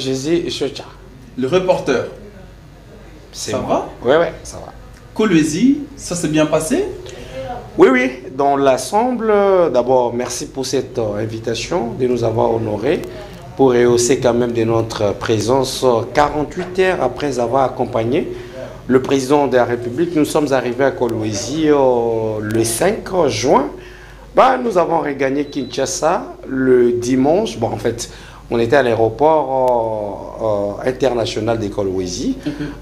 Jésus Chocha. Le reporter. Ça va? Oui, oui, ça va. Kolwezi, ça s'est bien passé? Oui, oui, dans l'ensemble, d'abord, merci pour cette invitation, de nous avoir honorés, pour rehausser quand même de notre présence 48 heures après avoir accompagné le président de la République. Nous sommes arrivés à Kolwezi le 5 juin. Nous avons regagné Kinshasa le dimanche. Bon, en fait, on était à l'aéroport international de Kolwezi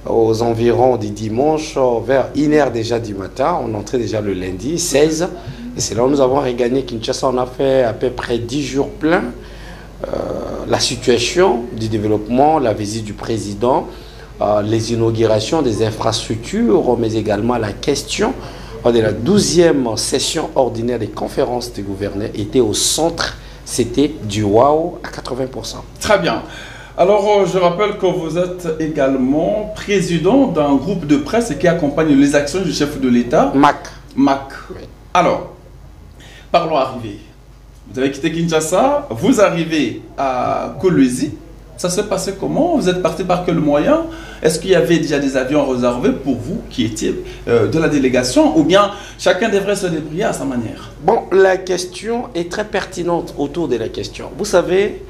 aux environs du dimanche, vers 1h déjà du matin. On entrait déjà le lundi 16. Et c'est là où nous avons regagné Kinshasa. On a fait à peu près 10 jours pleins. La situation du développement, la visite du président, les inaugurations des infrastructures, mais également la question de la 12e session ordinaire des conférences des gouverneurs était au centre. C'était du wow à 80%. Très bien. Alors, je rappelle que vous êtes également président d'un groupe de presse qui accompagne les actions du chef de l'État. MAC. MAC. Oui. Alors, parlons arrivée. Vous avez quitté Kinshasa, vous arrivez à Kolwezi. Ça s'est passé comment? Vous êtes parti par quel moyen? Est-ce qu'il y avait déjà des avions réservés pour vous qui étiez de la délégation, ou bien chacun devrait se débrouiller à sa manière? Bon, la question est très pertinente autour de la question. Vous savez,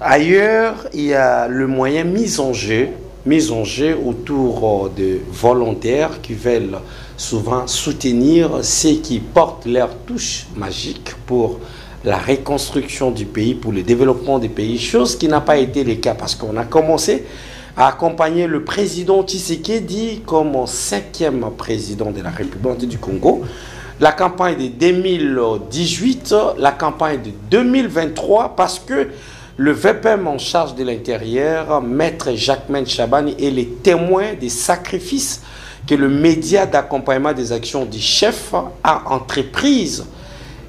ailleurs, il y a le moyen mis en jeu autour de volontaires qui veulent souvent soutenir ceux qui portent leur touche magique pour la reconstruction du pays, pour le développement du pays, chose qui n'a pas été le cas parce qu'on a commencé à accompagner le président Tshisekedi comme 5e président de la République du Congo. La campagne de 2018, la campagne de 2023, parce que le VPM en charge de l'intérieur, Maître Jacquemain Chabani, est le témoin des sacrifices que le média d'accompagnement des actions du chef a entreprises.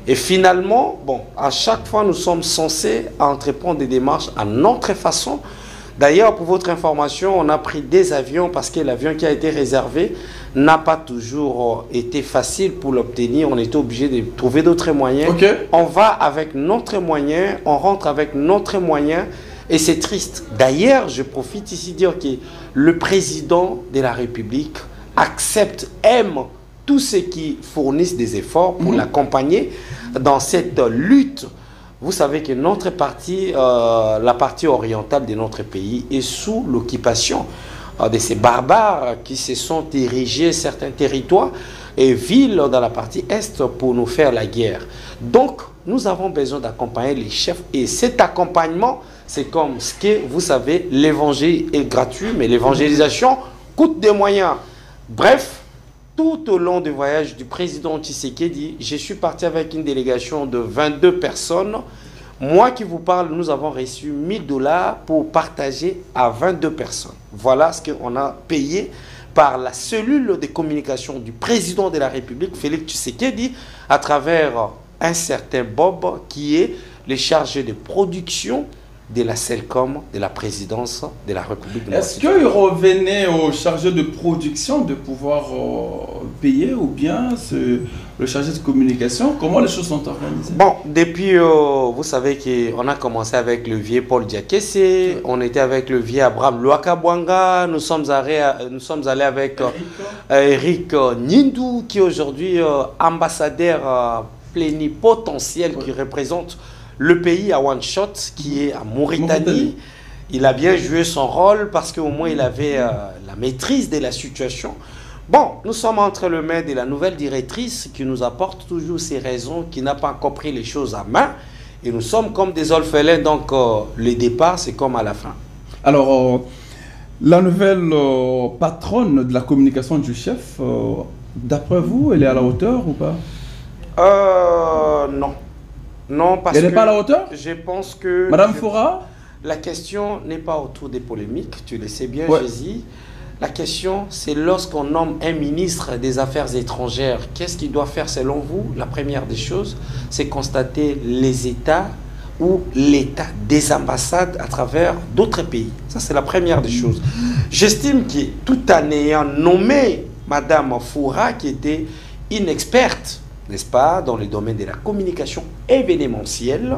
Et finalement, bon, à chaque fois, nous sommes censés entreprendre des démarches à notre façon. D'ailleurs, pour votre information, on a pris des avions parce que l'avion qui a été réservé n'a pas toujours été facile pour l'obtenir. On était obligé de trouver d'autres moyens. Okay. On va avec notre moyen, on rentre avec notre moyen et c'est triste. D'ailleurs, je profite ici de dire que le président de la République accepte, aime tous ceux qui fournissent des efforts pour l'accompagner dans cette lutte. Vous savez que notre partie, la partie orientale de notre pays est sous l'occupation de ces barbares qui se sont érigés certains territoires et villes dans la partie est pour nous faire la guerre. Donc, nous avons besoin d'accompagner les chefs et cet accompagnement, c'est comme ce que vous savez, l'évangile est gratuit, mais l'évangélisation coûte des moyens. Bref, tout au long du voyage du président Tshisekedi, je suis parti avec une délégation de 22 personnes. Moi qui vous parle, nous avons reçu 1000 $ pour partager à 22 personnes. Voilà ce qu'on a payé par la cellule de communication du président de la République, Félix Tshisekedi, à travers un certain Bob qui est le chargé de production de la CELCOM, de la présidence de la République. Est-ce qu'il revenait au chargé de production de pouvoir payer ou bien le chargé de communication? Comment les choses sont organisées? Bon, depuis, vous savez qu'on a commencé avec le vieux Paul Diakese, on était avec le vieux Abraham Luakabwanga, nous sommes allés avec Eric Nindou, qui est aujourd'hui ambassadeur plénipotentiel qui représente le pays à One Shot, qui est à Mauritanie. Il a bien joué son rôle parce qu'au moins il avait la maîtrise de la situation. Bon, nous sommes entre le maître et la nouvelle directrice qui nous apporte toujours ses raisons, qui n'a pas encore pris les choses à main. Et nous sommes comme des orphelins, donc le départ, c'est comme à la fin. Alors, la nouvelle patronne de la communication du chef, d'après vous, elle est à la hauteur ou pas? Non. Non, parce elle n'est pas à la hauteur? Je pense que... Madame Fora? La question n'est pas autour des polémiques, tu le sais bien, ouais. Jésus. La question, c'est lorsqu'on nomme un ministre des Affaires étrangères, qu'est-ce qu'il doit faire selon vous? La première des choses, c'est constater les États ou l'état des ambassades à travers d'autres pays. Ça, c'est la première des choses. J'estime que tout en ayant nommé Madame Fora, qui était une experte, n'est-ce pas, dans le domaine de la communication événementielle,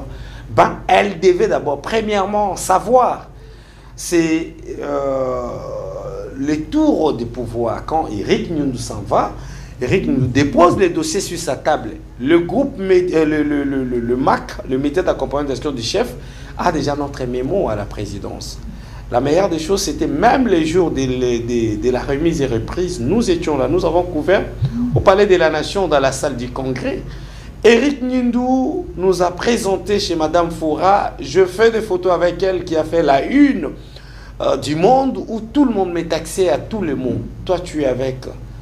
ben, elle devait d'abord, premièrement, savoir c'est le tour du pouvoir. Quand Eric nous s'en va, Eric nous dépose les dossiers sur sa table. Le groupe, le MAC, le métier d'accompagnement du chef, a déjà notre mémo à la présidence. La meilleure des choses, c'était même les jours de la remise et reprise, nous étions là, nous avons couvert au Palais de la Nation, dans la salle du Congrès. Eric Nindou nous a présenté chez Madame Foura. Je fais des photos avec elle qui a fait la une du Monde où tout le monde m'est taxé à tout le monde. Toi, tu es avec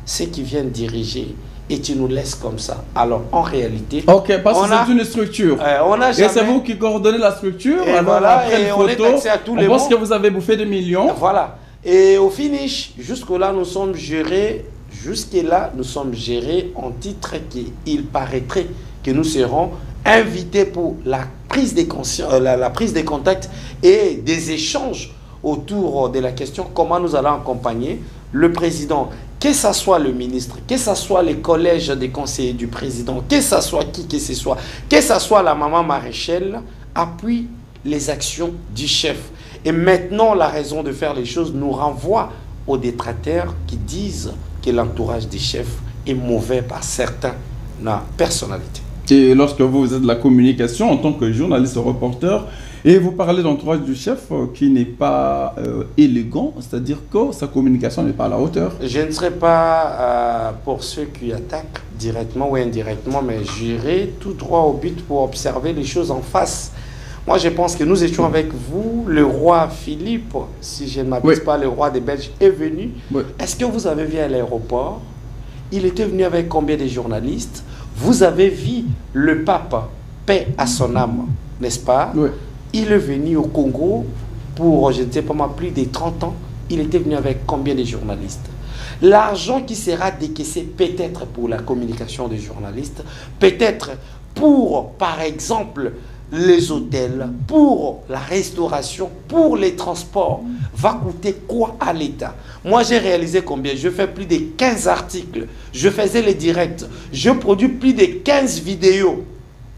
ceux qui viennent diriger et tu nous laisses comme ça. Alors, en réalité... Ok, parce que c'est une structure. Et c'est vous qui coordonnez la structure. Et alors, voilà, après et on est taxé à tous les mondes. On pense que vous avez bouffé des millions. Voilà. Et au finish, jusque-là, nous sommes gérés... Jusque-là, nous sommes gérés en titre qu'il paraîtrait que nous serons invités pour la prise des contacts et des échanges autour de la question comment nous allons accompagner le président, que ce soit le ministre, que ce soit les collèges des conseillers du président, que ce soit qui que ce soit la maman maréchale, appuie les actions du chef. Et maintenant, la raison de faire les choses nous renvoie aux détracteurs qui disent que l'entourage des chefs est mauvais par certaines personnalités. Et lorsque vous êtes de la communication en tant que journaliste reporter et vous parlez d'entourage du chef qui n'est pas élégant, c'est-à-dire que sa communication n'est pas à la hauteur. Je ne serai pas pour ceux qui attaquent directement ou indirectement, mais j'irai tout droit au but pour observer les choses en face. Moi, je pense que nous étions avec vous. Le roi Philippe, si je ne m'abuse pas, le roi des Belges est venu. Oui. Est-ce que vous avez vu à l'aéroport? Il était venu avec combien de journalistes? Vous avez vu le pape, paix à son âme, n'est-ce pas? Oui. Il est venu au Congo pour, je ne sais pas moi, plus de 30 ans. Il était venu avec combien de journalistes? L'argent qui sera décaissé peut-être pour la communication des journalistes, peut-être pour, par exemple, les hôtels, pour la restauration, pour les transports, va coûter quoi à l'État? Moi, j'ai réalisé combien? Je fais plus de 15 articles, je faisais les directs, je produis plus de 15 vidéos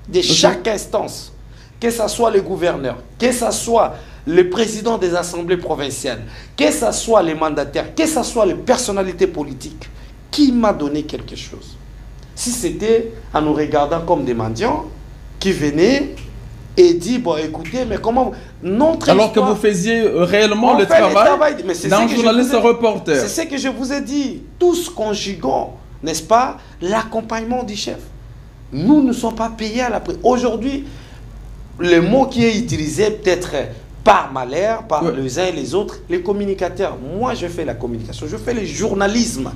de chaque instance, que ce soit les gouverneurs, que ce soit le président des assemblées provinciales, que ce soit les mandataires, que ce soit les personnalités politiques. Qui m'a donné quelque chose? Si c'était en nous regardant comme des mendiants qui venaient et dit, bon, écoutez, mais comment... Notre alors histoire, que vous faisiez réellement le travail d'un journaliste reporter. C'est ce que je vous ai dit. Tous conjuguons, n'est-ce pas, l'accompagnement du chef. Nous ne sommes pas payés à la... Aujourd'hui, le mot qui est utilisé peut-être par Malher, par les uns et les autres, les communicateurs. Moi, je fais la communication, je fais le journalisme.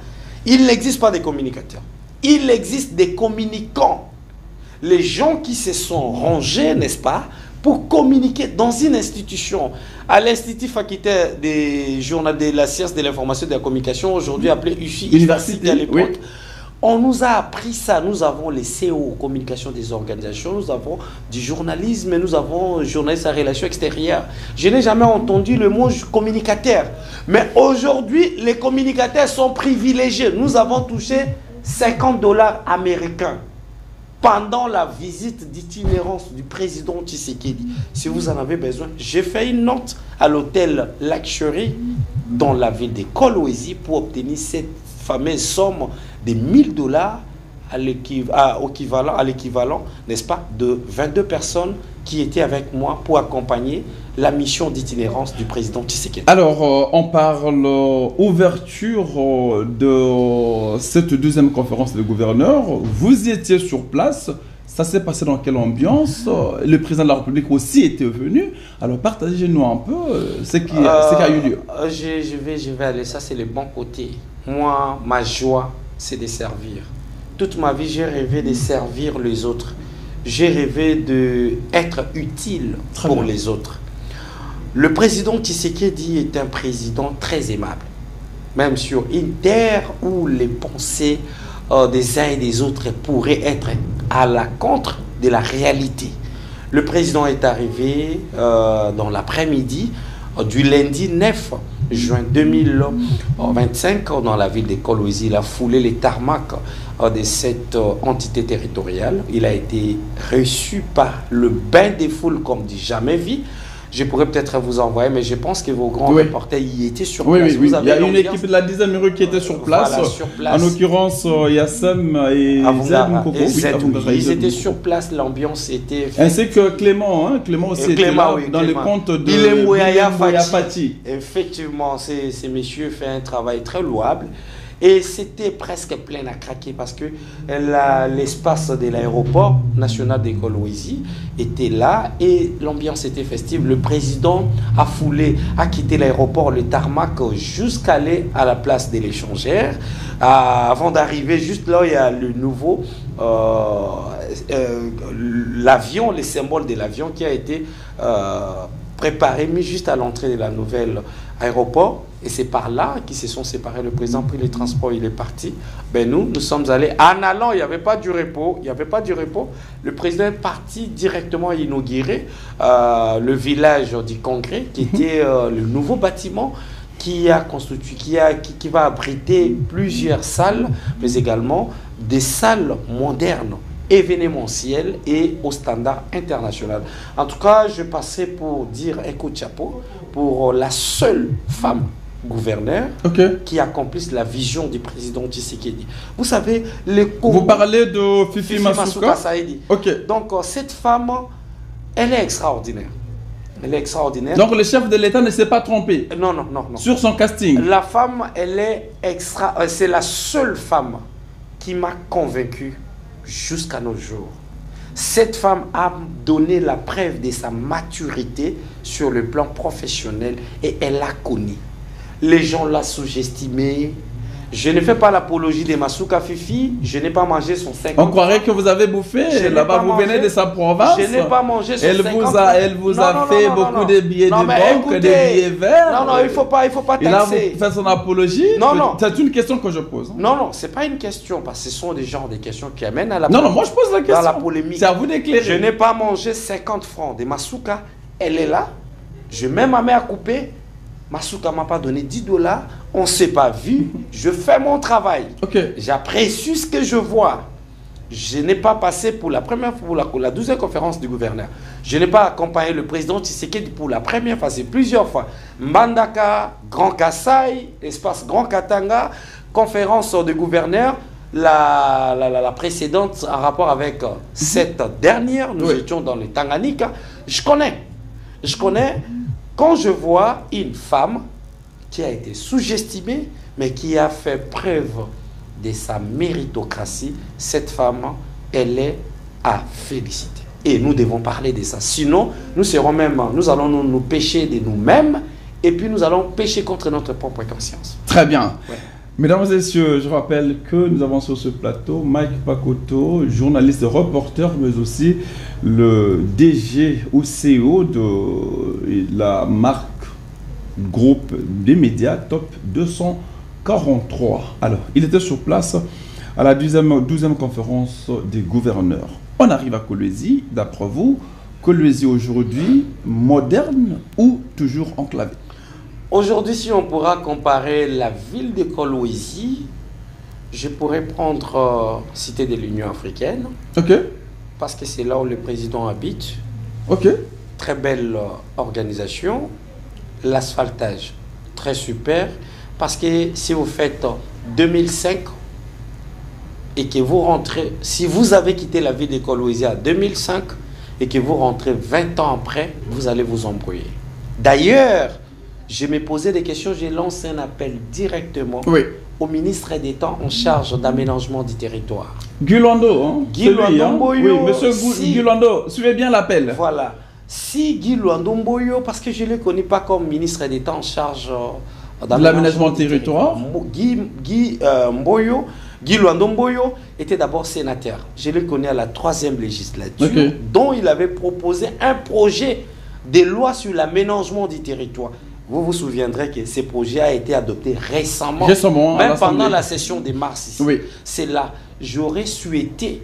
Il n'existe pas de communicateurs. Il existe des communicants. Les gens qui se sont rangés, n'est-ce pas, pour communiquer dans une institution, à l'Institut facultaire des journaux de la science de l'information et de la communication, aujourd'hui appelé UFI, Université à l'époque. On nous a appris ça. Nous avons les CO, communication des organisations, nous avons du journalisme, nous avons journaliste à relations extérieures. Je n'ai jamais entendu le mot communicateur. Mais aujourd'hui, les communicateurs sont privilégiés. Nous avons touché 50 $ américains pendant la visite d'itinérance du président Tshisekedi. Si vous en avez besoin, j'ai fait une note à l'hôtel Luxury dans la ville de Kolwezi pour obtenir cette fameuse somme de 1000 $ à l'équivalent, n'est-ce pas, de 22 personnes qui étaient avec moi pour accompagner la mission d'itinérance du président Tshisekedi. Alors, on parle ouverture de cette deuxième conférence des gouverneurs. Vous étiez sur place. Ça s'est passé dans quelle ambiance? Le président de la République aussi était venu. Alors, partagez-nous un peu ce qui a eu lieu. Je vais aller. Ça, c'est le bon côté. Moi, ma joie, c'est de servir. Toute ma vie, j'ai rêvé de servir les autres. J'ai rêvé d'être utile pour les autres. Le président Tshisekedi est un président très aimable. Même sur une terre où les pensées des uns et des autres pourraient être à la contre de la réalité. Le président est arrivé dans l'après-midi du lundi 9 juin 2025 dans la ville de Kolwezi. Il a foulé les tarmacs de cette entité territoriale. Il a été reçu par le bain des foules comme dit jamais vu. Je pourrais peut-être vous envoyer, mais je pense que vos grands reporters y étaient sur place. Oui. Vous avez il y a une équipe de la 10e rue qui était sur place. Voilà, sur place. En l'occurrence, Yassem et Zed Moukoko. Ils étaient sur place, l'ambiance était... Ainsi que Clément, hein? Clément aussi était là, dans le compte de Bilembouya Fati. Effectivement, ces messieurs font un travail très louable. Et c'était presque plein à craquer parce que l'espace de l'aéroport national de Kolwezi était là et l'ambiance était festive. Le président a quitté l'aéroport, le tarmac, jusqu'à aller à la place de l'échangère. Avant d'arriver, juste là, il y a le nouveau... l'avion, les symboles de l'avion qui a été préparé, mis juste à l'entrée de la nouvelle aéroport. Et c'est par là qu'ils se sont séparés. Le président a pris les transports, il est parti. Ben nous sommes allés. En allant, il n'y avait pas du repos. Le président est parti directement inaugurer le village du Congrès, qui était le nouveau bâtiment qui va abriter plusieurs salles, mais également des salles modernes, événementielles et au standard international. En tout cas, je passais pour dire un coup de chapeau pour la seule femme gouverneur qui accomplisse la vision du président Tshisekedi. Vous savez, vous parlez de Fifi Masuka Saïdi. Donc, cette femme, elle est extraordinaire. Elle est extraordinaire. Donc, le chef de l'État ne s'est pas trompé non. sur son casting. La femme, elle est c'est la seule femme qui m'a convaincu jusqu'à nos jours. Cette femme a donné la preuve de sa maturité sur le plan professionnel et elle a connu. Les gens l'ont sous-estimé. Je ne fais pas l'apologie de Masuka Fifi. Je n'ai pas mangé son 50 On croirait que vous avez bouffé. Là-bas, vous venez de sa province. Je n'ai pas mangé son 50 Elle vous a fait beaucoup de billets de banque, des billets verts. Non, il ne faut pas taxer. Il a fait son apologie. Non. C'est une question que je pose. Non, ce n'est pas une question. Parce que ce sont des questions qui amènent à la polémique. Non, moi je pose la question. Dans la polémique. C'est à vous d'éclairer. Je n'ai pas mangé 50 francs de Masuka. Elle est là. Je mets ma main à couper. Masuka m'a pas donné 10 $, on ne s'est pas vu, je fais mon travail. J'apprécie ce que je vois. Je n'ai pas passé pour la première fois, pour la 12e conférence du gouverneur. Je n'ai pas accompagné le président Tshisekedi pour la première fois, c'est plusieurs fois. Mbandaka, Grand Kassai, espace Grand Katanga, conférence du gouverneur. La précédente en rapport avec cette dernière, nous étions dans le Tanganyika. Je connais. Quand je vois une femme qui a été sous-estimée, mais qui a fait preuve de sa méritocratie, cette femme, elle est à féliciter. Et nous devons parler de ça. Sinon, nous allons nous pécher de nous-mêmes et puis nous allons pécher contre notre propre conscience. Très bien. Mesdames et messieurs, je rappelle que nous avons sur ce plateau Mike Pakoto, journaliste et reporter, mais aussi le DG ou CEO de la marque groupe des médias Top 243. Alors, il était sur place à la 12e conférence des gouverneurs. On arrive à Kolwezi, d'après vous, Kolwezi aujourd'hui, moderne ou toujours enclavé? Aujourd'hui, si on pourra comparer la ville de Kolwezi, je pourrais prendre Cité de l'Union africaine. Parce que c'est là où le président habite. Très belle organisation. L'asphaltage, très super. Parce que si vous faites 2005 et que vous rentrez, si vous avez quitté la ville de Kolwezi à 2005 et que vous rentrez 20 ans après, vous allez vous embrouiller. D'ailleurs, je me posais des questions, j'ai lancé un appel directement au ministre d'État en charge d'aménagement du territoire. Guy Luando, hein? Guy Luando Mboyo. Oui, monsieur Guy Luando, suivez bien l'appel. Voilà. Si Guy Luando Mboyo, parce que je ne le connais pas comme ministre d'État en charge d'aménagement du territoire. Guy Luando Mboyo était d'abord sénateur. Je le connais à la 3e législature, dont il avait proposé un projet de loi sur l'aménagement du territoire. Vous vous souviendrez que ce projet a été adopté récemment même pendant la session de mars ici. C'est là, j'aurais souhaité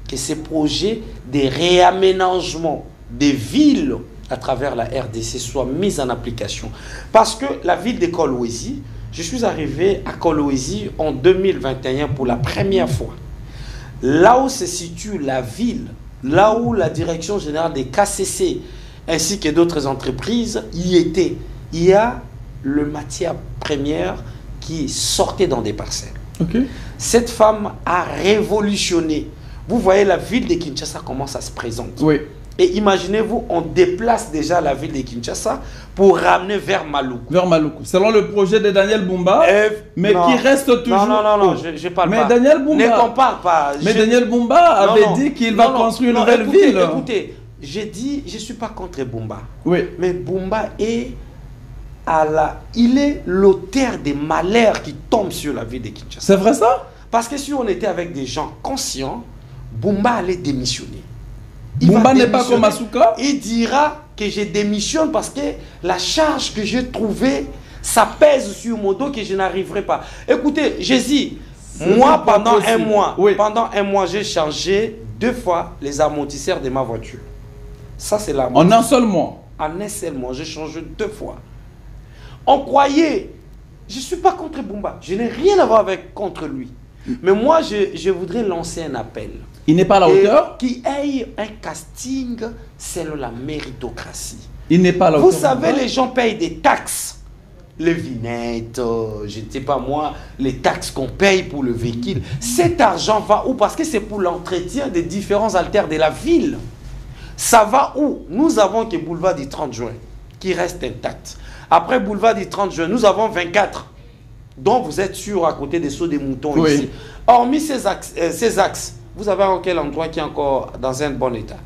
que ces projets de réaménagement des villes à travers la RDC soient mis en application. Parce que la ville de Kolwezi, je suis arrivé à Kolwezi en 2021 pour la première fois. Là où se situe la ville, là où la direction générale des KCC ainsi que d'autres entreprises y étaient. Il y a le matière première qui sortait dans des parcelles. Cette femme a révolutionné. Vous voyez la ville de Kinshasa, comment ça se présente. Oui. Et imaginez-vous, on déplace déjà la ville de Kinshasa pour ramener vers Maluku. Vers Maluku. Selon le projet de Daniel Bumba, mais non. qui reste toujours... Non, je parle pas. Mais Daniel Bumba... Ne compare pas. Mais Daniel Bumba avait dit qu'il va construire une nouvelle ville. Écoutez, j'ai dit, je ne suis pas contre Bumba. Oui. Mais Bumba est... il est l'auteur des malheurs qui tombent sur la ville de Kinshasa. C'est vrai ça? Parce que si on était avec des gens conscients, Bumba allait démissionner. Bumba n'est pas comme Asuka. Il dira que je démissionne parce que la charge que j'ai trouvée, ça pèse sur mon dos que je n'arriverai pas. Écoutez, Jésus, moi pendant un mois, j'ai changé 2 fois les amortisseurs de ma voiture. Ça, c'est la... En un seul mois? En un seul mois, j'ai changé 2 fois. On croyait, je ne suis pas contre Bumba, je n'ai rien à voir contre lui. Mais moi, je voudrais lancer un appel. Il n'est pas à la hauteur? Qu'il ait un casting selon la méritocratie. Il n'est pas à la hauteur. Vous savez, les gens payent des taxes. Les vignettes, je ne sais pas moi, les taxes qu'on paye pour le véhicule. Cet argent va où? Parce que c'est pour l'entretien des différents artères de la ville. Ça va où? Nous avons que boulevard du 30 juin, qui reste intact. Après boulevard du 30 juin, nous avons 24. Donc vous êtes sûr à côté des sauts des moutons ici. Hormis ces axes, vous avez quel endroit qui est encore dans un bon état?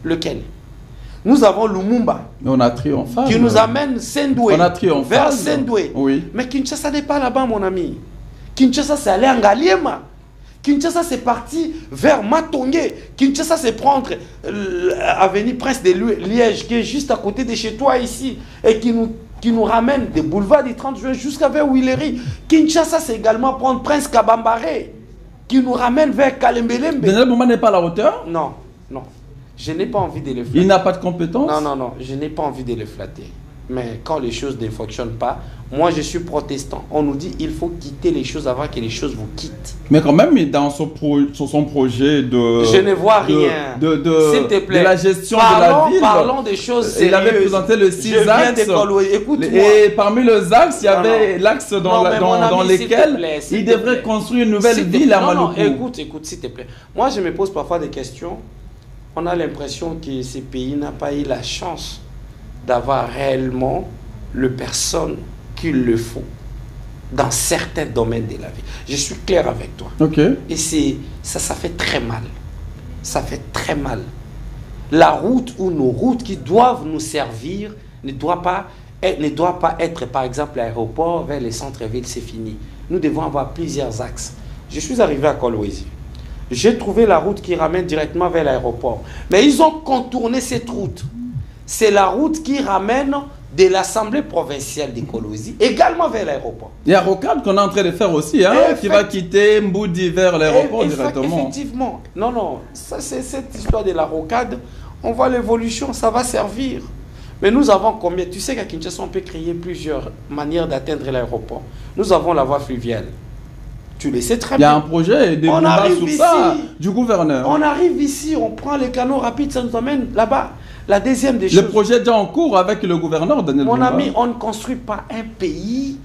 Lequel? Nous avons Lumumba. On a triomphal. Qui nous amène Sendoué. On a triomphal. Vers Sendoué. Oui. Mais Kinshasa n'est pas là-bas, mon ami. Kinshasa, c'est aller en Ngaliema. Kinshasa, c'est parti vers Matongé. Kinshasa, c'est prendre l'avenue Prince de Liège, qui est juste à côté de chez toi ici, et qui nous ramène des boulevards du 30 juin jusqu'à vers Willery. Kinshasa, c'est également prendre Prince Kabambaré, qui nous ramène vers Kalembelembe. Daniel Bumba n'est pas à la hauteur? Non, non. Je n'ai pas envie de le flatter. Il n'a pas de compétences? Non, je n'ai pas envie de le flatter. Mais quand les choses ne fonctionnent pas, moi je suis protestant. On nous dit qu'il faut quitter les choses avant que les choses vous quittent. Mais quand même, dans son projet de... Je ne vois rien. S'il te plaît. De la gestion de la ville. Parlons des choses sérieuses. Il avait présenté le 6 axes. Et parmi les axes, il y avait l'axe dans lequel il devrait construire une nouvelle ville à Maluku. Non, écoute, s'il te plaît. Moi, je me pose parfois des questions. On a l'impression que ce pays n'a pas eu la chance d'avoir réellement le personne qu'il le faut dans certains domaines de la vie. Je suis clair avec toi. Et ça fait très mal. Ça fait très mal. La route ou nos routes qui doivent nous servir ne doit pas être, par exemple, l'aéroport vers les centres-villes, c'est fini. Nous devons avoir plusieurs axes. Je suis arrivé à Kolwezi. J'ai trouvé la route qui ramène directement vers l'aéroport. Mais ils ont contourné cette route. C'est la route qui ramène de l'Assemblée provinciale de Kolwezi également vers l'aéroport. Il y a Rocade qu'on est en train de faire aussi, qui va quitter Mboudi vers l'aéroport directement. Effectivement. Non, ça c'est cette histoire de la Rocade. On voit l'évolution, ça va servir. Mais nous avons combien? Tu sais qu'à Kinshasa, on peut créer plusieurs manières d'atteindre l'aéroport. Nous avons la voie fluviale. Tu le sais très bien. Il y a un projet de du gouverneur. On arrive ici, on prend les canaux rapides, ça nous amène là-bas. La deuxième des choses... Le projet est déjà en cours avec le gouverneur Daniel Bumba. Mon ami, on ne construit pas un pays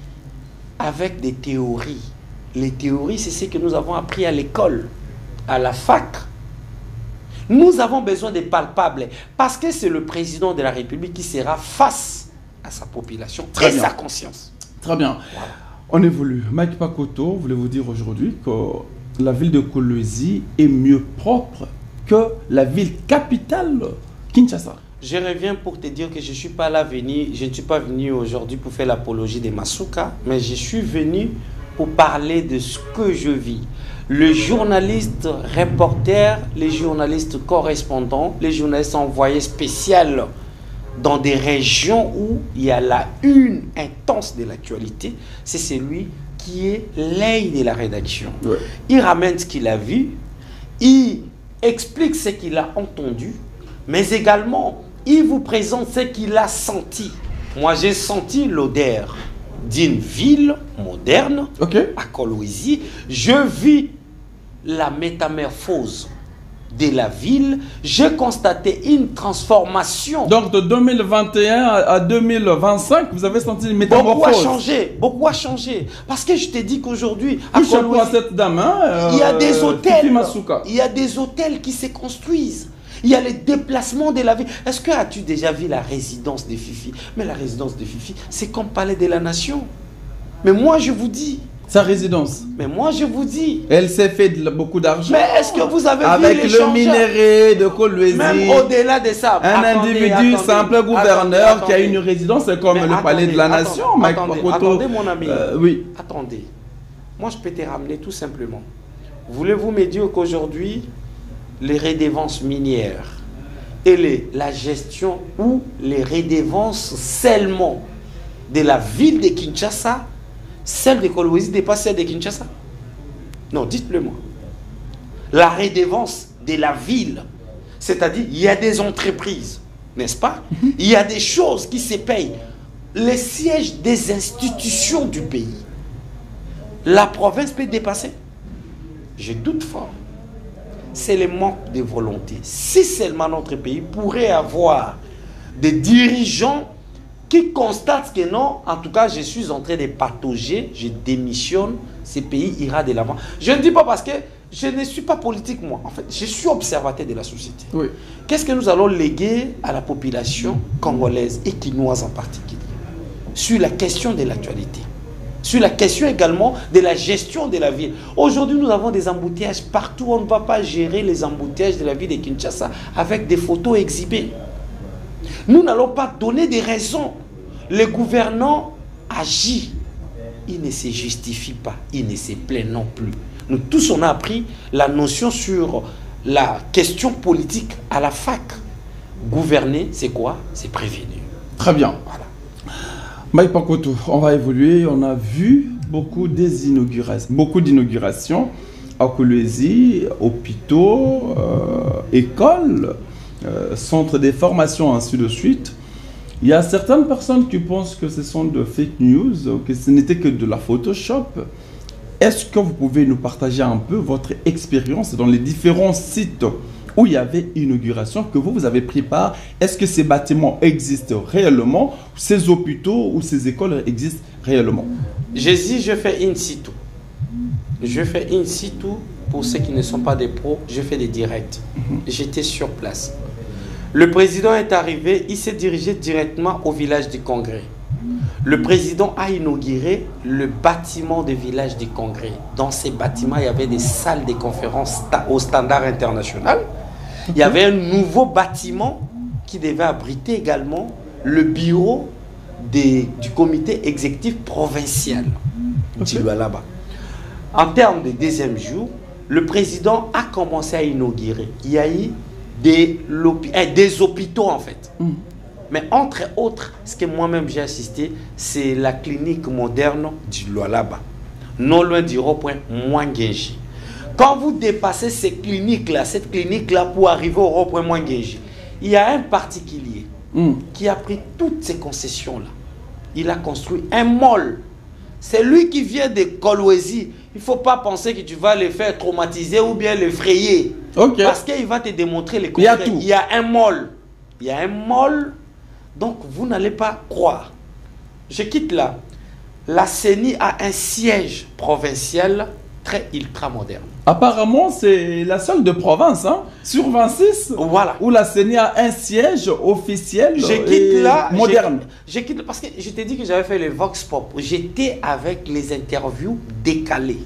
avec des théories. Les théories, c'est ce que nous avons appris à l'école, à la fac. Nous avons besoin de palpables parce que c'est le président de la République qui sera face à sa population et sa conscience. Très bien. Voilà. On évolue. Mike Pakoto, voulez-vous dire aujourd'hui que la ville de Kolwezi est mieux propre que la ville capitale Kinshasa? Je reviens pour te dire que je ne suis pas là venu, je ne suis pas venu aujourd'hui pour faire l'apologie de Masuka, mais je suis venu pour parler de ce que je vis. Le journaliste reporter, les journalistes correspondants, les journalistes envoyés spéciaux dans des régions où il y a la une intense de l'actualité, c'est celui qui est l'œil de la rédaction. Ouais. Il ramène ce qu'il a vu, il explique ce qu'il a entendu, mais également, il vous présente ce qu'il a senti. Moi, j'ai senti l'odeur d'une ville moderne à Kolwezi. Je vis la métamorphose de la ville, j'ai constaté une transformation. Donc de 2021 à 2025, vous avez senti une métamorphose. Beaucoup a changé, beaucoup a changé. Parce que je t'ai dit qu'aujourd'hui, à cette dame, hein, il y a des hôtels, il y a des hôtels qui se construisent. Il y a les déplacements de la ville. Est-ce que as-tu déjà vu la résidence de Fifi? Mais la résidence de Fifi, c'est comme Palais de la Nation. Mais moi, je vous dis... Sa résidence. Mais moi, je vous dis... Elle s'est fait beaucoup d'argent. Mais est-ce que vous avez avec vu le minerai de Kolwezi? Même au-delà de ça. Un individu, simple gouverneur qui a une résidence comme le Palais de la Nation. Attendez, mon ami. Oui. Attendez. Moi, je peux te ramener tout simplement. Voulez-vous me dire qu'aujourd'hui, les redevances minières et la gestion ou les redevances seulement de la ville de Kinshasa, celle de Kolwezi dépasse celle de Kinshasa? Non, dites-le moi. La redevance de la ville, c'est-à-dire il y a des entreprises, n'est-ce pas? Il y a des choses qui se payent. Les sièges des institutions du pays, la province peut dépasser? Je doute fort. C'est le manque de volonté. Si seulement notre pays pourrait avoir des dirigeants qui constatent que non, en tout cas, je suis en train de patauger, je démissionne, ce pays ira de l'avant. Je ne dis pas parce que je ne suis pas politique, moi. En fait, je suis observateur de la société. Oui. Qu'est-ce que nous allons léguer à la population congolaise et quinoise en particulier sur la question de l'actualité, sur la question également de la gestion de la ville. Aujourd'hui, nous avons des embouteillages partout. On ne va pas gérer les embouteillages de la ville de Kinshasa avec des photos exhibées. Nous n'allons pas donner des raisons. Le gouvernant agit. Il ne se justifie pas. Il ne se plaint non plus. Nous tous, on a appris la notion sur la question politique à la fac. Gouverner, c'est quoi? C'est prévenir. Très bien. Voilà. Mike Pakoto, on va évoluer. On a vu beaucoup d'inaugurations à Kolwezi, hôpitaux, écoles, centres de formation, ainsi de suite. Il y a certaines personnes qui pensent que ce sont de fake news, que ce n'était que de la Photoshop. Est-ce que vous pouvez nous partager un peu votre expérience dans les différents sites où il y avait inauguration, que vous avez pris part? Est-ce que ces bâtiments existent réellement? Ces hôpitaux ou ces écoles existent réellement? Je fais in situ. Je fais in situ pour ceux qui ne sont pas des pros. Je fais des directs. J'étais sur place. Le président est arrivé, il s'est dirigé directement au village du Congrès. Le président a inauguré le bâtiment du village du Congrès. Dans ces bâtiments, il y avait des salles de conférences au standard international. Il y avait un nouveau bâtiment qui devait abriter également le bureau du comité exécutif provincial du Lualaba. En termes de deuxième jour, le président a commencé à inaugurer. Il y a eu des hôpitaux en fait. Mais entre autres, ce que moi-même j'ai assisté, c'est la clinique moderne du Lualaba, non loin du rond-point Mwangenji. Quand vous dépassez cette clinique-là pour arriver au rond-point Mwangenji, il y a un particulier qui a pris toutes ces concessions-là. Il a construit un mall. C'est lui qui vient de Kolwezi. Il ne faut pas penser que tu vas le faire traumatiser ou bien le frayer. Okay. Parce qu'il va te démontrer les contraires. Il y a un mall. Il y a un mall. Donc, vous n'allez pas croire. Je quitte là. La CENI a un siège provincial très ultra moderne. Apparemment, c'est la seule de province, hein, sur 26, voilà, où la CENI a un siège officiel moderne. Je quitte parce que je t'ai dit que j'avais fait le Vox Pop. J'étais avec les interviews décalées.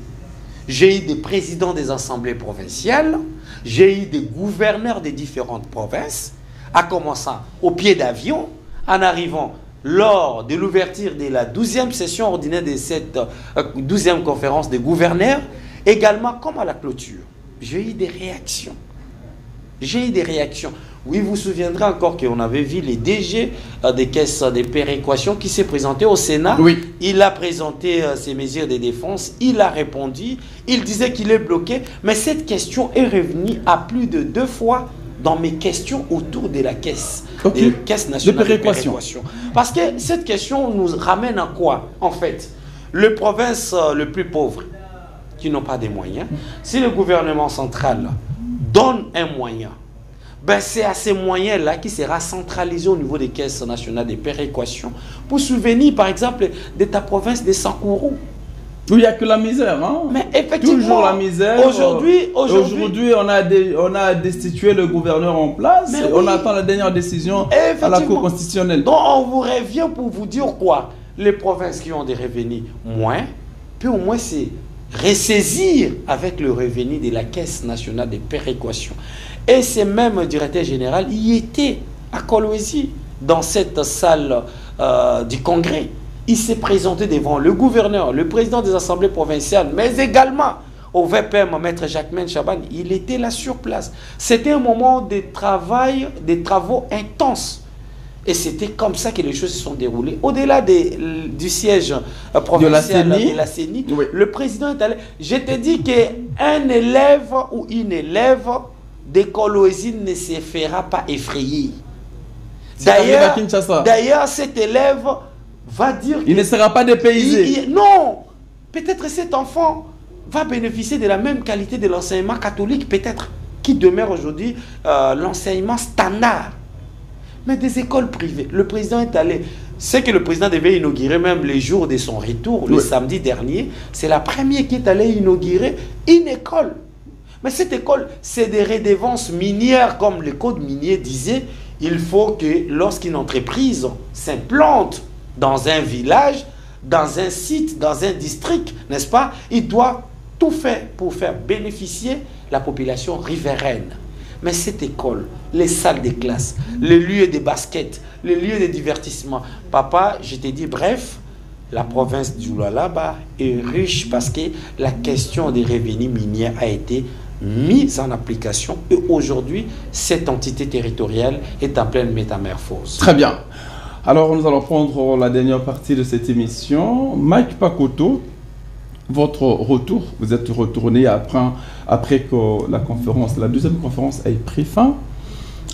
J'ai eu des présidents des assemblées provinciales, j'ai eu des gouverneurs des différentes provinces, à commençant au pied d'avion, en arrivant lors de l'ouverture de la 12e session ordinaire de cette 12e conférence des gouverneurs, également comme à la clôture. J'ai eu des réactions. J'ai eu des réactions. Oui, vous vous souviendrez encore qu'on avait vu les DG des caisses de péréquation qui s'est présenté au Sénat. Oui. Il a présenté ses mesures de défense. Il a répondu. Il disait qu'il est bloqué. Mais cette question est revenue à plus de 2 fois dans mes questions autour de la caisse. Okay. De caisse nationale de péréquation. Parce que cette question nous ramène à quoi? En fait, les provinces les plus pauvres qui n'ont pas de moyens, si le gouvernement central donne un moyen, ben c'est à ces moyens-là qui sera centralisé au niveau des caisses nationales des péréquations pour souvenir, par exemple, de ta province de Sankourou. Il n'y a que la misère, hein? Mais effectivement, toujours la misère. Aujourd'hui, on a destitué le gouverneur en place. On attend la dernière décision à la Cour constitutionnelle. Donc on vous revient pour vous dire quoi? Les provinces qui ont des revenus moins, puis au moins c'est ressaisir avec le revenu de la Caisse nationale des péréquations. Et c'est même directeur général, il était à Kolwezi, dans cette salle du Congrès. Il s'est présenté devant le gouverneur, le président des assemblées provinciales, mais également au VPM, maître Jacquemain Chaban. Il était là sur place. C'était un moment de travail, des travaux intenses. Et c'était comme ça que les choses se sont déroulées. Au-delà du siège provincial de la CENI, oui. Le président est allé. Je te dis qu'un élève ou une élève de Kolwezi ne se fera pas effrayer. D'ailleurs, cet élève va dire il ne sera pas dépaysé. Non, peut-être cet enfant va bénéficier de la même qualité de l'enseignement catholique, peut-être, qui demeure aujourd'hui l'enseignement standard. Mais des écoles privées, le président est allé. C'est que le président devait inaugurer même les jours de son retour, le samedi dernier. C'est la première qui est allée inaugurer une école. Mais cette école, c'est des redevances minières, comme le code minier disait. Il faut que lorsqu'une entreprise s'implante dans un village, dans un site, dans un district, n'est-ce pas, il doit tout faire pour faire bénéficier la population riveraine. Mais cette école, les salles de classe, les lieux de basket, les lieux de divertissement, papa, je t'ai dit, bref, la province du Lualaba est riche parce que la question des revenus miniers a été mise en application et aujourd'hui, cette entité territoriale est en pleine métamorphose. Très bien. Alors, nous allons prendre la dernière partie de cette émission. Mike Pakoto, votre retour, vous êtes retourné après que la deuxième conférence ait pris fin.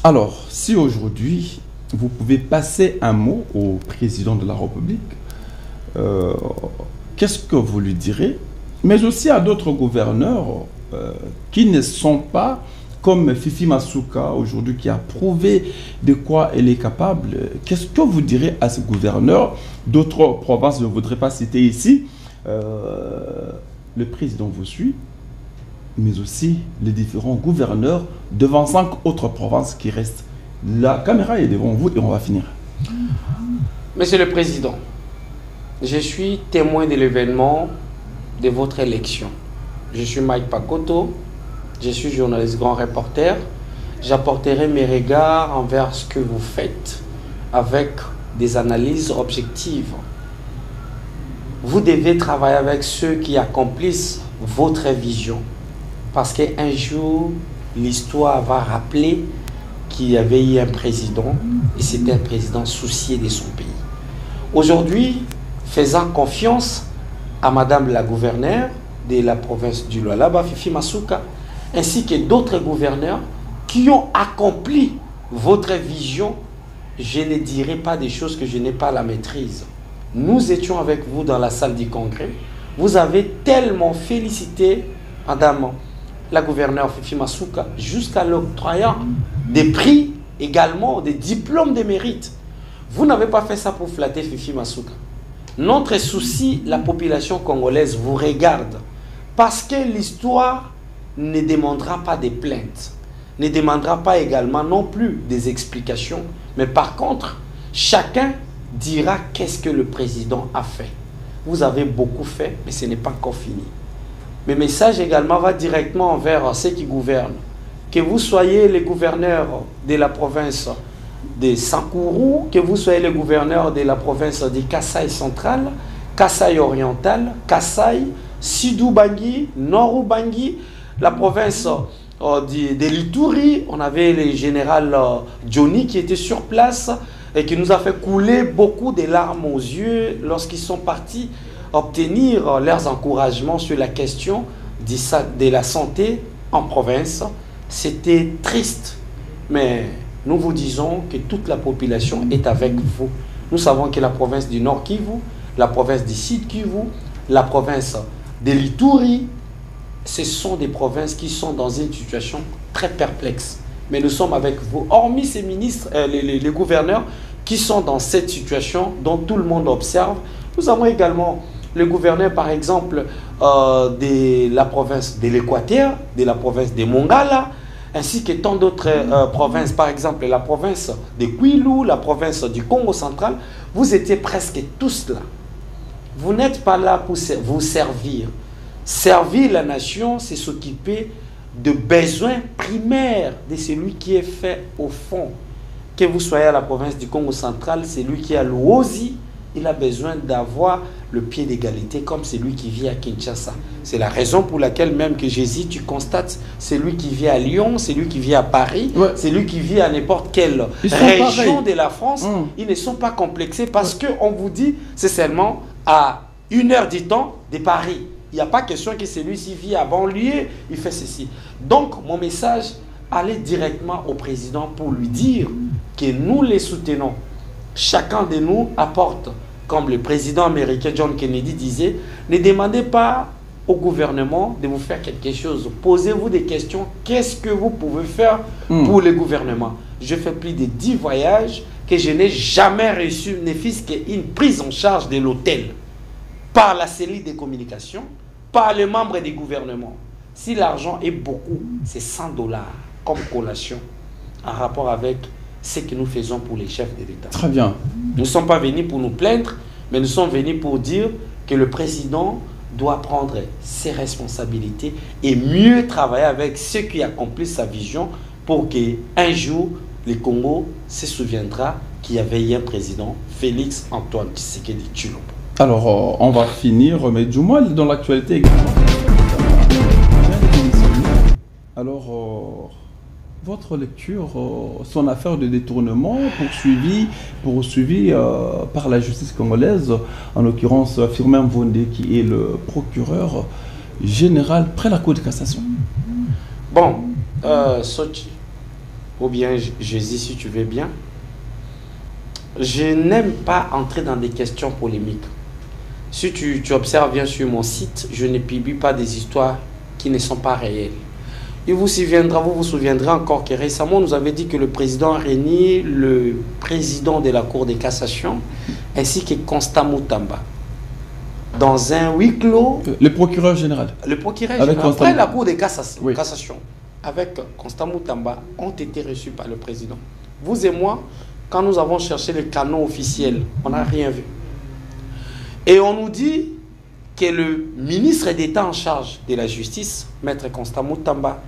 Alors, si aujourd'hui, vous pouvez passer un mot au président de la République, qu'est-ce que vous lui direz? Mais aussi à d'autres gouverneurs qui ne sont pas comme Fifi Masuka aujourd'hui, qui a prouvé de quoi elle est capable. Qu'est-ce que vous direz à ce gouverneur d'autres provinces? Je ne voudrais pas citer ici. Le président vous suit, mais aussi les différents gouverneurs devant 5 autres provinces qui restent. La caméra est devant vous et on va finir. Monsieur le Président, je suis témoin de l'événement de votre élection. Je suis Mike Pakoto. Je suis journaliste grand reporter. J'apporterai mes regards envers ce que vous faites avec des analyses objectives. Vous devez travailler avec ceux qui accomplissent votre vision. Parce qu'un jour, l'histoire va rappeler qu'il y avait eu un président et c'était un président soucié de son pays. Aujourd'hui, faisant confiance à Madame la gouverneure de la province du Lualaba, Fifi Masuka, ainsi que d'autres gouverneurs qui ont accompli votre vision, je ne dirai pas des choses que je n'ai pas la maîtrise. Nous étions avec vous dans la salle du Congrès. Vous avez tellement félicité Madame la gouverneure Fifi Masuka jusqu'à l'octroyant des prix, également des diplômes de mérite. Vous n'avez pas fait ça pour flatter Fifi Masuka. Notre souci, la population congolaise vous regarde parce que l'histoire ne demandera pas des plaintes, ne demandera pas également non plus des explications, mais par contre, chacun dira qu'est-ce que le président a fait. Vous avez beaucoup fait, mais ce n'est pas encore fini. Mes messages également va directement envers ceux qui gouvernent. Que vous soyez les gouverneurs de la province de Sankourou, que vous soyez les gouverneurs de la province de Kasaï central, Kasaï oriental, Kasaï, Sidou Bangui, Nord Bangui, la province de l'Ituri, on avait le général Johnny qui était sur place et qui nous a fait couler beaucoup de larmes aux yeux lorsqu'ils sont partis obtenir leurs encouragements sur la question de la santé en province. C'était triste, mais nous vous disons que toute la population est avec vous. Nous savons que la province du Nord Kivu, la province du Sud Kivu, la province de l'Ituri, ce sont des provinces qui sont dans une situation très perplexe. Mais nous sommes avec vous, hormis ces ministres, les gouverneurs qui sont dans cette situation dont tout le monde observe. Nous avons également le gouverneur, par exemple, de la province de l'Équateur, de la province de Mongala, ainsi que tant d'autres provinces, par exemple la province de Kwilu, la province du Congo central. Vous étiez presque tous là. Vous n'êtes pas là pour vous servir. Servir la nation, c'est s'occuper de besoins primaires de celui qui est fait au fond. Que vous soyez à la province du Congo central, c'est lui qui a l'OSI, il a besoin d'avoir le pied d'égalité comme celui qui vit à Kinshasa. C'est la raison pour laquelle même que Jésus, tu constates, c'est lui qui vit à Lyon, c'est lui qui vit à Paris, c'est lui qui vit à n'importe quelle région de la France. Ils ne sont pas complexés parce qu'on vous dit, c'est seulement à 1 heure du temps de Paris. Il n'y a pas question que celui-ci vit à banlieue, il fait ceci. Donc, mon message, allez directement au président pour lui dire que nous les soutenons. Chacun de nous apporte, comme le président américain John Kennedy disait, ne demandez pas au gouvernement de vous faire quelque chose. Posez-vous des questions. Qu'est-ce que vous pouvez faire pour le gouvernement? Je fais plus de 10 voyages que je n'ai jamais reçu, ne fût-ce qu'une prise en charge de l'hôtel par la cellule de communication, par les membres du gouvernement. Si l'argent est beaucoup, c'est 100 $ comme collation en rapport avec ce que nous faisons pour les chefs de l'État. Très bien. Nous ne sommes pas venus pour nous plaindre, mais nous sommes venus pour dire que le président doit prendre ses responsabilités et mieux travailler avec ceux qui accomplissent sa vision pour qu'un jour, le Congo se souviendra qu'il y avait un président, Félix Antoine Tshisekedi Tshilombo. Alors, on va finir, mais du moins dans l'actualité également. Alors, votre lecture, son affaire de détournement poursuivi par la justice congolaise, en l'occurrence Firmin Mvonde, qui est le procureur général près la Cour de cassation. Bon, Sochi, ou bien Jésus, si tu veux bien, je n'aime pas entrer dans des questions polémiques. Si tu observes bien sur mon site, je ne publie pas des histoires qui ne sont pas réelles. Il vous souviendrez encore que récemment, nous avait dit que le président Réni, le président de la Cour de cassation, ainsi que Constant Moutamba, dans un huis clos... Le procureur général. Le procureur général, après la Cour de cassation, avec Constant Moutamba, ont été reçus par le président. Vous et moi, quand nous avons cherché le canon officiel, on n'a rien vu. Et on nous dit que le ministre d'État en charge de la justice, Maître Constant Moutamba,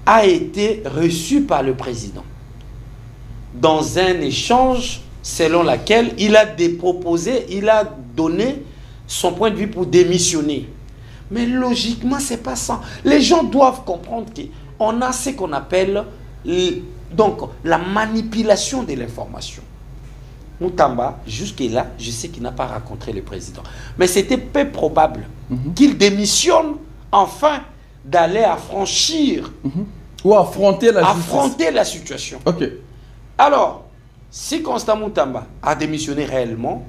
a été reçu par le président dans un échange selon lequel il a déproposé, il a donné son point de vue pour démissionner. Mais logiquement, c'est pas ça. Les gens doivent comprendre qu'on a ce qu'on appelle donc la manipulation de l'information. Moutamba, jusque-là, je sais qu'il n'a pas rencontré le président. Mais c'était peu probable qu'il démissionne enfin d'aller affranchir ou affronter la situation. Ok. Alors, si Constant Moutamba a démissionné réellement,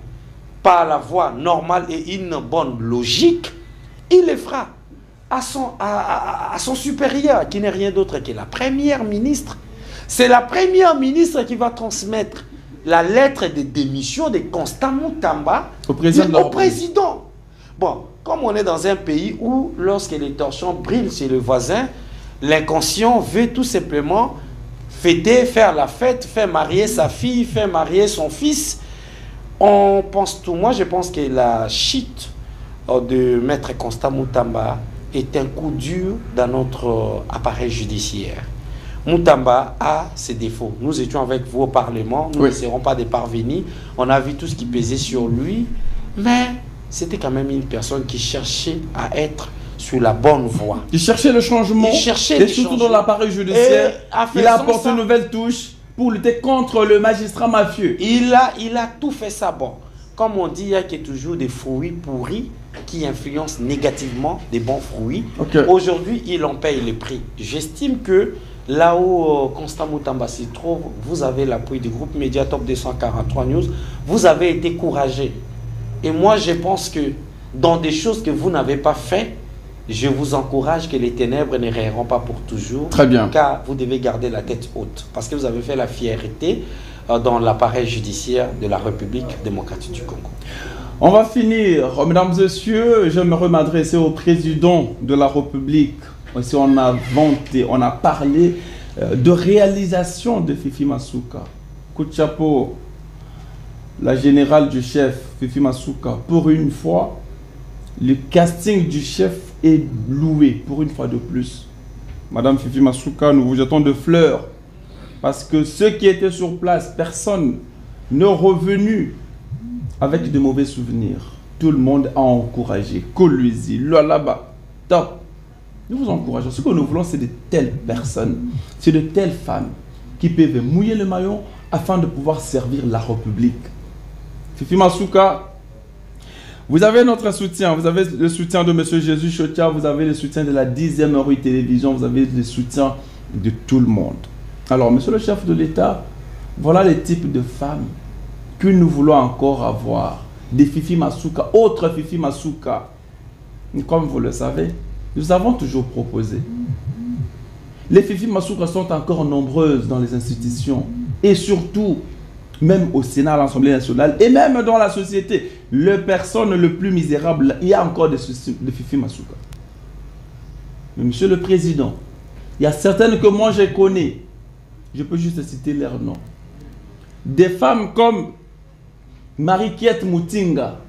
par la voie normale et une bonne logique, il le fera à son supérieur, qui n'est rien d'autre que la première ministre. C'est la première ministre qui va transmettre la lettre de démission de Constant Moutamba au président. Bon, comme on est dans un pays où, lorsque les torchons brillent chez le voisin, l'inconscient veut tout simplement fêter, faire la fête, faire marier sa fille, faire marier son fils. On pense tout. Moi, je pense que la chute de Maître Constant Moutamba est un coup dur dans notre appareil judiciaire. Moutamba a ses défauts. Nous étions avec vous au Parlement, nous ne serons pas des parvenus. On a vu tout ce qui pesait sur lui, mais c'était quand même une personne qui cherchait à être sur la bonne voie. Il cherchait le changement, et surtout dans l'appareil judiciaire, il a apporté une nouvelle touche pour lutter contre le magistrat mafieux. Il a tout fait ça. Bon, comme on dit, il y a toujours des fruits pourris qui influencent négativement des bons fruits. Aujourd'hui, il en paye le prix. J'estime que là où Constant Moutamba se trouve, vous avez l'appui du groupe Média Top 243 News. Vous avez été courageux. Et moi, je pense que dans des choses que vous n'avez pas fait, je vous encourage que les ténèbres ne rayeront pas pour toujours. Très bien. Car vous devez garder la tête haute. Parce que vous avez fait la fierté dans l'appareil judiciaire de la République démocratique du Congo. On va finir. Mesdames et messieurs, j'aimerais m'adresser au président de la République. Aussi, on a vanté, on a parlé de réalisation de Fifi Masuka. Coup de chapeau, la générale du chef, Fifi Masuka. Pour une fois, le casting du chef est loué, pour une fois de plus. Madame Fifi Masuka, nous vous jetons de fleurs. Parce que ceux qui étaient sur place, personne n'est revenu avec de mauvais souvenirs. Tout le monde a encouragé. Kolwezi, Lualaba, top. Nous vous encourageons. Ce que nous voulons, c'est de telles personnes, c'est de telles femmes qui peuvent mouiller le maillot afin de pouvoir servir la République. Fifi Masuka, vous avez notre soutien. Vous avez le soutien de M. Jésus Chotia, vous avez le soutien de la 10e rue télévision, vous avez le soutien de tout le monde. Alors, monsieur le chef de l'État, voilà les types de femmes que nous voulons encore avoir. Des Fifi Masuka, autres Fifi Masuka. Comme vous le savez, nous avons toujours proposé. Les Fifi Masuka sont encore nombreuses dans les institutions. Et surtout, même au Sénat, à l'Assemblée nationale, et même dans la société, les personnes les plus misérables, il y a encore des Fifi Masuka. Mais monsieur le Président, il y a certaines que moi je connais. Je peux juste citer leurs noms. Des femmes comme Marie-Kiette Moutinga,